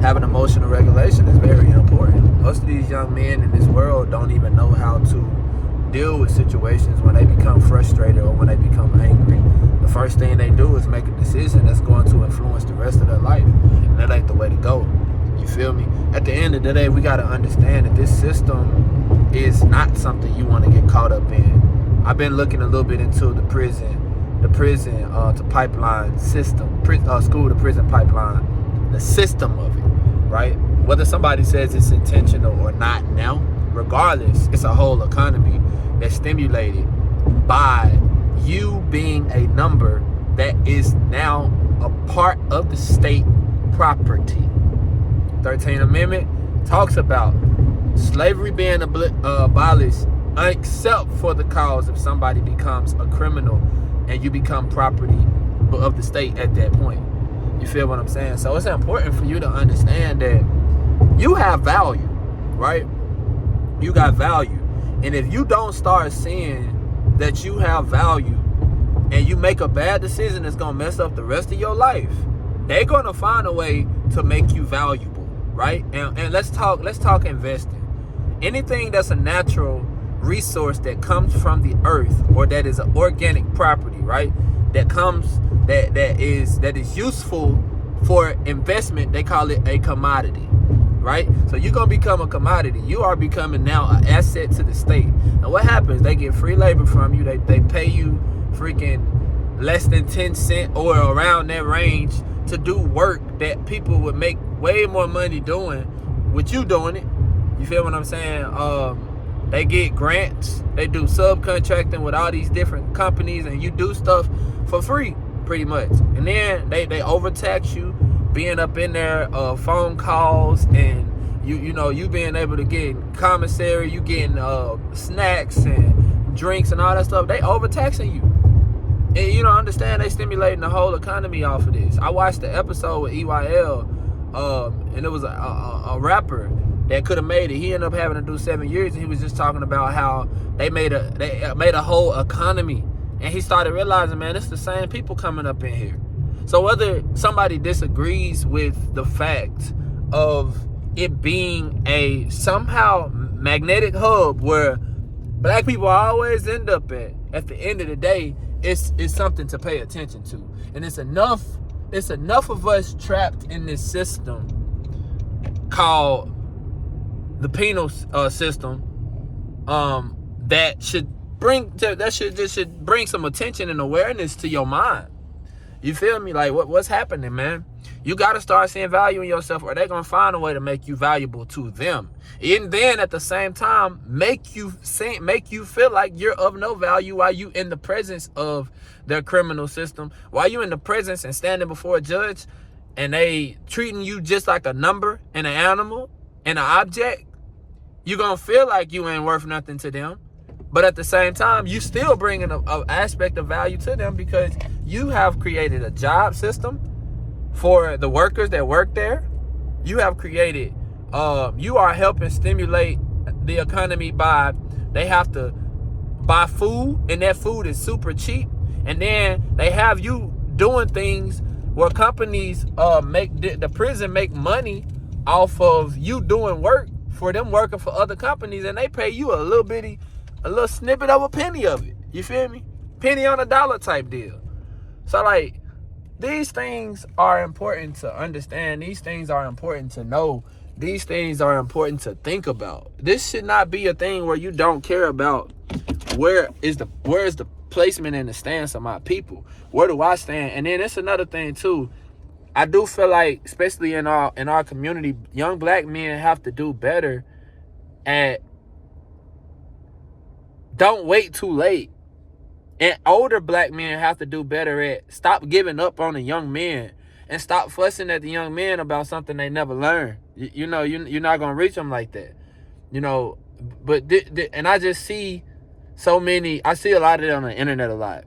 having emotional regulation is very important. Most of these young men in this world don't even know how to deal with situations when they become frustrated or when they become angry. The first thing they do is make a decision that's going to influence the rest of their life. And that ain't the way to go. You feel me? At the end of the day, we got to understand that this system is not something you want to get caught up in. I've been looking a little bit into the prison to pipeline system, school to prison pipeline, the system of it, right? Whether somebody says it's intentional or not now, regardless, it's a whole economy that's stimulated by you being a number that is now a part of the state property. 13th Amendment talks about slavery being abolished except for the cause if somebody becomes a criminal and you become property of the state at that point. You feel what I'm saying? So it's important for you to understand that you have value, right? You got value. And if you don't start seeing that you have value and you make a bad decision that's going to mess up the rest of your life, they're going to find a way to make you valuable, right? And let's talk investing. Anything that's a natural resource that comes from the earth or that is an organic property, right? That is useful for investment, they call it a commodity, right? So you're going to become a commodity. You are becoming now an asset to the state. And what happens? They get free labor from you. They pay you freaking less than 10 cents or around that range to do work that people would make way more money doing with you doing it. You feel what I'm saying? They get grants. They do subcontracting with all these different companies, and you do stuff for free, pretty much. And then they overtax you, being up in there, phone calls, and you being able to get commissary, you getting snacks and drinks and all that stuff. They overtaxing you. And you don't understand, they stimulating the whole economy off of this. I watched the episode with EYL, and it was a rapper that could have made it. He ended up having to do 7 years, and he was just talking about how they made a whole economy. And he started realizing, man, it's the same people coming up in here. So whether somebody disagrees with the fact of it being a somehow magnetic hub where black people always end up at the end of the day, it's something to pay attention to. And it's enough of us trapped in this system called the penal system that should bring some attention and awareness to your mind. You feel me? Like what's happening, man? You got to start seeing value in yourself, or they're going to find a way to make you valuable to them. And then at the same time, make you feel like you're of no value while you in the presence of their criminal system, while you in the presence and standing before a judge and they treating you just like a number and an animal and an object. You're going to feel like you ain't worth nothing to them. But at the same time, you still bringing an aspect of value to them because you have created a job system for the workers that work there. You have created, you are helping stimulate the economy by, they have to buy food, and that food is super cheap. And then they have you doing things where companies make the prison make money off of you doing work for them working for other companies, and they pay you a little snippet of a penny of it. You feel me? Penny on a dollar type deal. So like, these things are important to understand. These things are important to know. These things are important to think about. This should not be a thing where you don't care about where is the placement and the stance of my people. Where do I stand? And then it's another thing too. I do feel like, especially in our community, young black men have to do better at don't wait too late. And older black men have to do better at stop giving up on the young men and stop fussing at the young men about something they never learned. You're not going to reach them like that. But and I just see I see a lot of it on the internet a lot.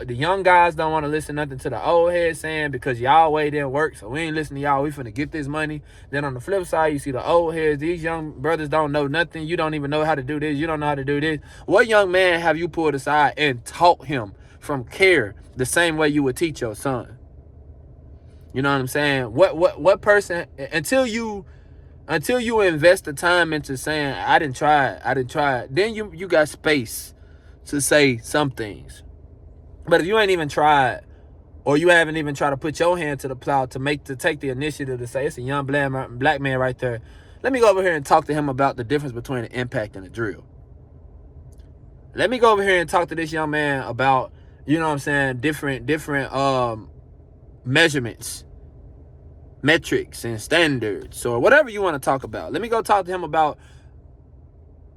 The young guys don't want to listen nothing to the old heads saying, because y'all way didn't work, so we ain't listening to y'all. We finna get this money. Then on the flip side, you see the old heads. These young brothers don't know nothing. You don't even know how to do this. You don't know how to do this. What young man have you pulled aside and taught him from care the same way you would teach your son? You know what I'm saying? What person, until you invest the time into saying, I didn't try it, then you got space to say some things. But if you ain't even tried, or you haven't even tried to put your hand to the plow to take the initiative to say, it's a young black man right there, let me go over here and talk to him about the difference between an impact and a drill. Let me go over here and talk to this young man about, you know what I'm saying, different measurements, metrics, and standards, or whatever you want to talk about. Let me go talk to him about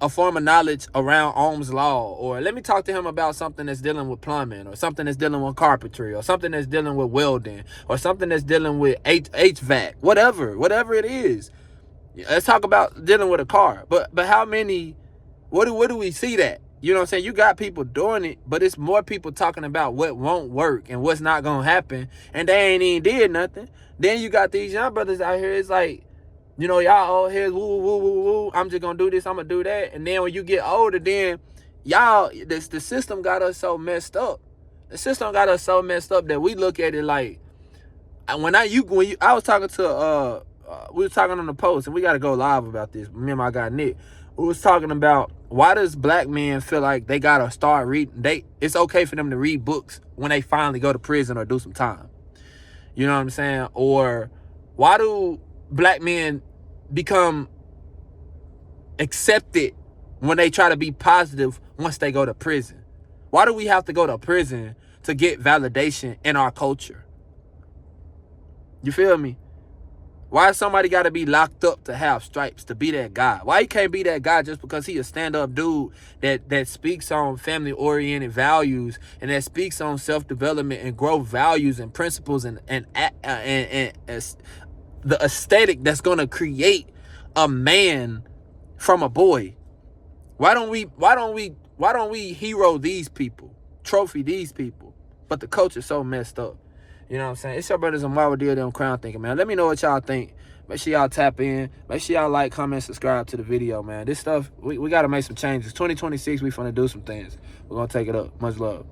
a form of knowledge around Ohm's law, or let me talk to him about something that's dealing with plumbing, or something that's dealing with carpentry, or something that's dealing with welding, or something that's dealing with HVAC, whatever it is. Let's talk about dealing with a car. But how many, what do we see that? You know what I'm saying? You got people doing it, but it's more people talking about what won't work and what's not gonna happen, and they ain't even did nothing. Then you got these young brothers out here, it's like, you know, y'all all here, woo, woo, woo, woo, I'm just gonna do this, I'm gonna do that. And then when you get older, then y'all, the system got us so messed up. The system got us so messed up that we look at it like, I was talking to, we were talking on the post, and we got to go live about this. Me and my guy Nick, we was talking about, why does black men feel like they gotta start reading? It's okay for them to read books when they finally go to prison or do some time. You know what I'm saying? Or why do black men become accepted when they try to be positive once they go to prison? Why do we have to go to prison to get validation in our culture? You feel me? Why somebody got to be locked up to have stripes, to be that guy? Why he can't be that guy just because he a stand-up dude that speaks on family-oriented values, and that speaks on self-development and growth values and principles and the aesthetic that's going to create a man from a boy? Why don't we hero these people, trophy these people? But the culture's so messed up. You know what I'm saying? It's your brothers and Marvel Deal Them Crown Thinking, man. Let me know what y'all think. Make sure y'all tap in. Make sure y'all like, comment, subscribe to the video, man. This stuff, we got to make some changes. 2026, we finna do some things. We're going to take it up. Much love.